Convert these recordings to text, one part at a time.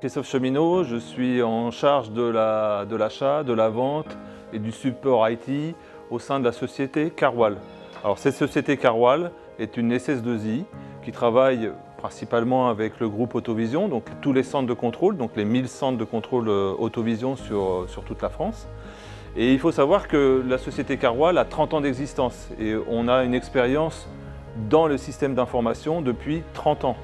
Christophe Cheminot, je suis en charge de l'achat, de la vente et du support IT au sein de la société Carwal. Alors cette société Carwal est une SS2I qui travaille principalement avec le groupe Autovision, donc tous les centres de contrôle, donc les 1000 centres de contrôle Autovision sur toute la France. Et il faut savoir que la société Carwal a 30 ans d'existence et on a une expérience dans le système d'information depuis 30 ans.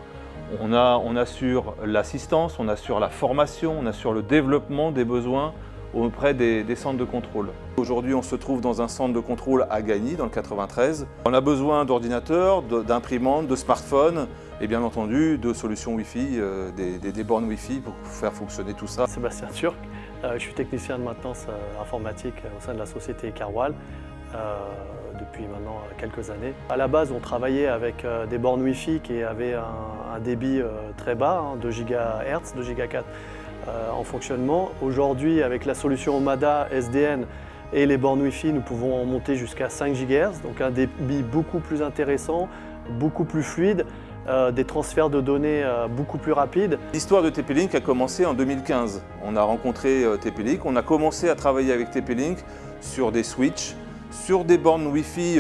On assure l'assistance, on assure la formation, on assure le développement des besoins auprès des centres de contrôle. Aujourd'hui, on se trouve dans un centre de contrôle à Gagny, dans le 93. On a besoin d'ordinateurs, d'imprimantes, de smartphones et bien entendu de solutions Wi-Fi, des bornes Wi-Fi pour faire fonctionner tout ça. Sébastien Turc, je suis technicien de maintenance informatique au sein de la société Carwal depuis maintenant quelques années. À la base, on travaillait avec des bornes Wi-Fi qui avaient un débit très bas, 2 GHz, 2 Go 4 en fonctionnement. Aujourd'hui, avec la solution Omada SDN et les bornes Wi-Fi, nous pouvons monter jusqu'à 5 GHz, donc un débit beaucoup plus intéressant, beaucoup plus fluide, des transferts de données beaucoup plus rapides. L'histoire de TP-Link a commencé en 2015. On a rencontré TP-Link, on a commencé à travailler avec TP-Link sur des switches, sur des bornes Wi-Fi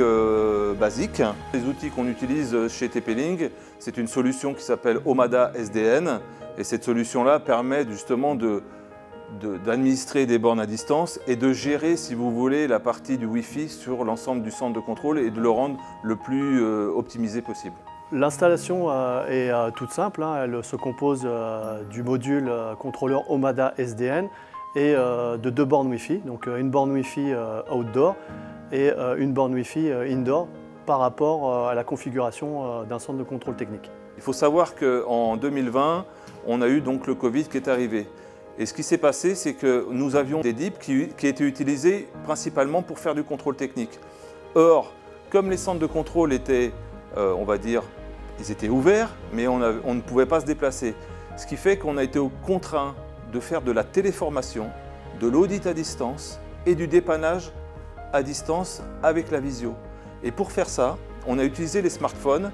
basiques. Les outils qu'on utilise chez TP-Link, c'est une solution qui s'appelle Omada SDN. Et cette solution-là permet justement d'administrer des bornes à distance et de gérer, si vous voulez, la partie du Wi-Fi sur l'ensemble du centre de contrôle et de le rendre le plus optimisé possible. L'installation est toute simple, elle se compose du module contrôleur Omada SDN et de 2 bornes Wi-Fi, donc une borne Wi-Fi outdoor et une borne Wi-Fi indoor par rapport à la configuration d'un centre de contrôle technique. Il faut savoir qu'en 2020, on a eu donc le Covid qui est arrivé. Et ce qui s'est passé, c'est que nous avions des DIP qui étaient utilisés principalement pour faire du contrôle technique. Or, comme les centres de contrôle étaient, on va dire, ils étaient ouverts, mais on ne pouvait pas se déplacer. Ce qui fait qu'on a été contraint de faire de la téléformation, de l'audit à distance et du dépannage à distance avec la visio. Et pour faire ça, on a utilisé les smartphones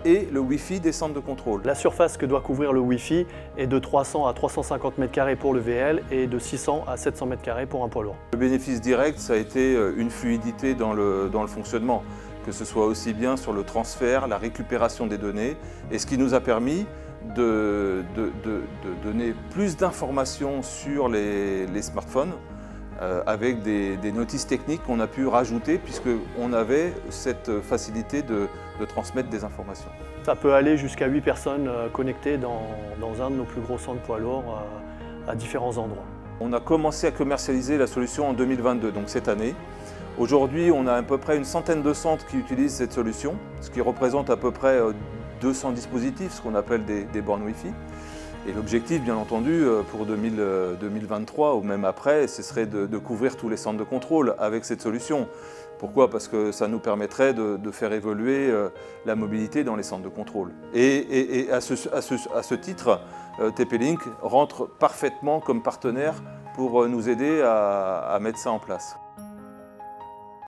et le Wi-Fi des centres de contrôle. La surface que doit couvrir le Wi-Fi est de 300 à 350 m² pour le VL et de 600 à 700 m² pour un poids lourd. Le bénéfice direct, ça a été une fluidité dans le fonctionnement, que ce soit aussi bien sur le transfert, la récupération des données, et ce qui nous a permis de donner plus d'informations sur les smartphones, avec des notices techniques qu'on a pu rajouter puisqu'on avait cette facilité de transmettre des informations. Ça peut aller jusqu'à 8 personnes connectées dans un de nos plus gros centres poids lourds à différents endroits. On a commencé à commercialiser la solution en 2022, donc cette année. Aujourd'hui, on a à peu près une centaine de centres qui utilisent cette solution, ce qui représente à peu près 200 dispositifs, ce qu'on appelle des bornes Wi-Fi. Et l'objectif, bien entendu, pour 2023 ou même après, ce serait de couvrir tous les centres de contrôle avec cette solution. Pourquoi? Parce que ça nous permettrait de faire évoluer la mobilité dans les centres de contrôle. Et à ce titre, TP-Link rentre parfaitement comme partenaire pour nous aider à mettre ça en place.